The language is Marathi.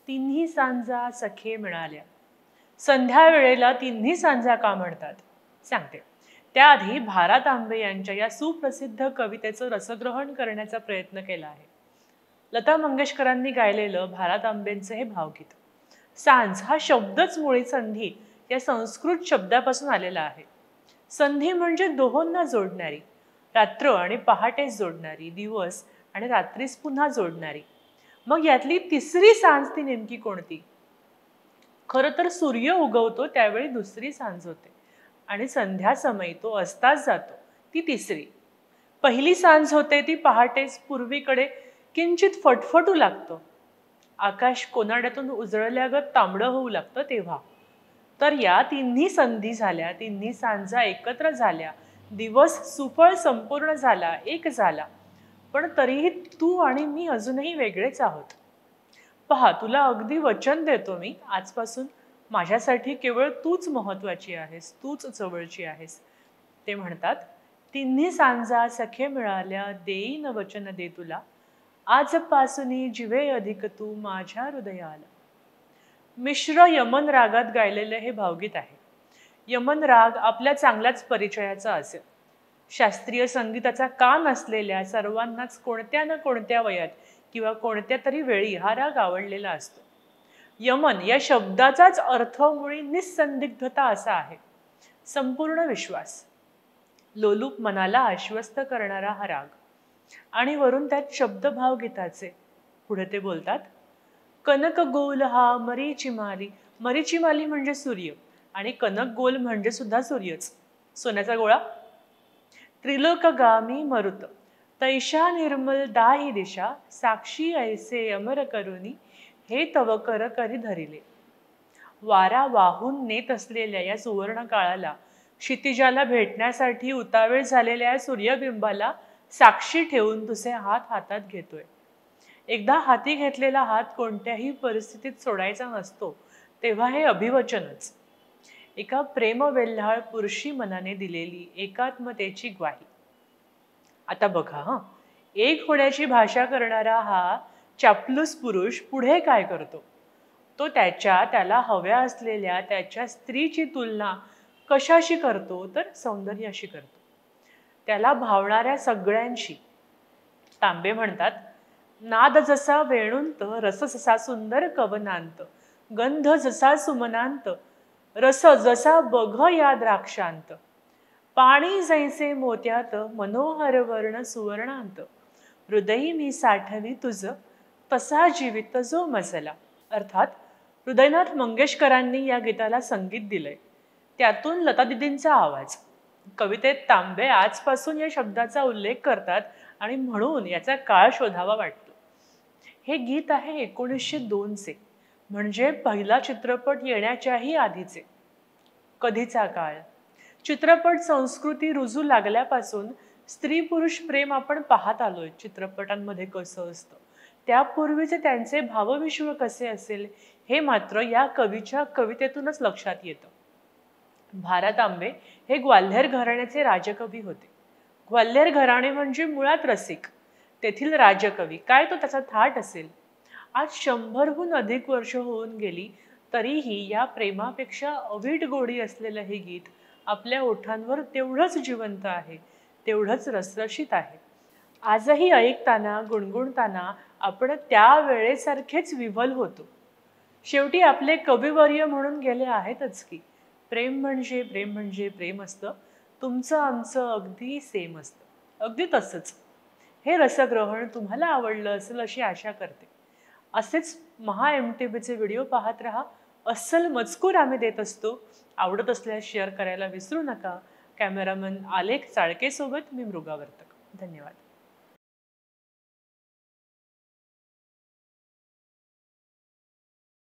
तिन्ही सांजा सखे मिळाल्या. संध्या वेळेला तिन्ही सांजा का म्हणतात सांगते. त्याआधी भा. तांबे यांच्या या सुप्रसिद्ध कवितेचं रसग्रहण करण्याचा प्रयत्न केला आहे. लता मंगेशकरांनी गायलेलं भा. तांबेंचं हे भावगीत. सांज हा शब्दच मुळी संधी या संस्कृत शब्दापासून आलेला आहे. संधी म्हणजे दोहोंना जोडणारी, रात्र आणि पहाटेस जोडणारी, दिवस आणि रात्रीस पुन्हा जोडणारी. मग यातली तिसरी सांज ती नेमकी कोणती? खरं तर सूर्य उगवतो त्यावेळी दुसरी सांज होते आणि संध्या समयी तो अस्तास जातो ती तिसरी. पहिली सांज होते ती पहाटेस पूर्वीकडे किंचित फटफटू लागतं. आकाश कोनाड्यातून उजळल्यागत तांबडं होऊ लागतं तेव्हा. तर या तिन्ही संधी झाल्या, तिन्ही सांजा एकत्र झाल्या, दिवस सुफळ संपूर्ण झाला, एक झाला. पण तरीही तू आणि मी अजूनही वेगळेच आहोत. पहा, तुला अगदी वचन देतो मी, आजपासून माझ्यासाठी केवळ तूच महत्वाची आहेस, तूच जवळची आहेस. ते म्हणतात, तिन्ही सांजा सखे मिळाल्या, देईन वचन दे तुला, आजपासून जिवे अधिक तू माझ्या हृदयाला. मिश्र यमन रागात गायलेले हे भावगीत आहे. यमन राग आपल्या चांगल्याच परिचयाचा असेल. शास्त्रीय संगीताचा कान असलेल्या सर्वांनाच कोणत्या ना कोणत्या वयात किंवा कोणत्या तरी वेळी हा राग आवडलेला असतो. यमन या शब्दाचाच अर्थ मुळी निस्संदिग्धता असा आहे, संपूर्ण विश्वास. लोलूप मनाला आश्वस्त करणारा हा राग. आणि वरून त्यात शब्द भावगीताचे. पुढे ते बोलतात, कनक गोल हा मरीचिमाली. मरीचिमाली म्हणजे सूर्य आणि कनक गोल म्हणजे सुद्धा सूर्यच, सोन्याचा गोळा. त्रिलोकगामी मरुत तैशा निर्मल दाही दिशा, साक्षी ऐसे अमर करुनी हे तव कर करी धरिले. वारा वाहून नेत असलेल्या या सुवर्ण काळाला, क्षितिजाला भेटण्यासाठी उतावेळ झालेल्या या सूर्यबिंबाला साक्षी ठेवून तुझे हात हातात घेतोय. एकदा हाती घेतलेला हात कोणत्याही परिस्थितीत सोडायचा नसतो, तेव्हा हे अभिवचनच. एका प्रेमवेल्हाळ पुरुषी मनाने दिलेली एकात्मतेची ग्वाही. आता बघा हा, एक होण्याची भाषा करणारा हा चापलूस पुरुष पुढे काय करतो? तो त्याला हव्या असलेल्या त्याच्या स्त्रीची तुलना कशाशी करतो? तर सौंदर्याशी करतो, त्याला भावणाऱ्या सगळ्यांशी. तांबे म्हणतात, नाद जसा वेणुंत, रस जसा सुंदर कवनांत, गंध जसा सुमनांत, रस जसा बघ या द्राक्षांत, पाणी जैसे मोत्यात, मनोहर वर्ण सुवर्णांत, हृदयी मी साठवी तुझ, तसा जीवित जो मजला. अर्थात हृदयनाथ मंगेशकरांनी या गीताला संगीत दिलंय, त्यातून लता दीदींचा आवाज. कवितेत तांबे आजपासून या शब्दाचा उल्लेख करतात आणि म्हणून याचा काळ शोधावा वाटतो. हे गीत आहे 1902 चे, म्हणजे पहिला चित्रपट येण्याच्याही आधीचे. कधीचा काळ. चित्रपट संस्कृती रुजू लागल्यापासून स्त्री पुरुष प्रेम आपण पाहत आलोय. चित्रपटांमध्ये कसं असतं, त्यापूर्वीचे त्यांचे भावविश्व कसे असेल हे मात्र या कवीच्या कवितेतूनच लक्षात येतं. भा. तांबे हे ग्वाल्हेर घराण्याचे राजकवी होते. ग्वाल्हेर घराणे म्हणजे मुळात रसिक, तेथील राजकवी. काय तो त्याचा थाट असेल. आज 100हून अधिक वर्ष होऊन गेली तरीही या प्रेमापेक्षा अवीट गोडी असलेलं हे गीत आपल्या ओठांवर तेवढंच जिवंत आहे, तेवढंच रसरशीत आहे. आजही ऐकताना, गुणगुणताना आपण त्या वेळेसारखेच विव्हल होतो. शेवटी आपले कविवर्य म्हणून गेले आहेतच की, प्रेम म्हणजे प्रेम म्हणजे प्रेम असतं, तुमचं आमचं अगदी सेम असतं. अगदी तसंच. हे रसग्रहण तुम्हाला आवडलं असेल अशी आशा करते. असेच महा MTVचे व्हिडिओ पाहत राहा. अस्सल मजकूर आम्ही देत असतो. आवडत असल्यास शेअर करायला विसरू नका. कॅमेरामन आलेख चाळके सोबत मी मृगा वर्तक. धन्यवाद.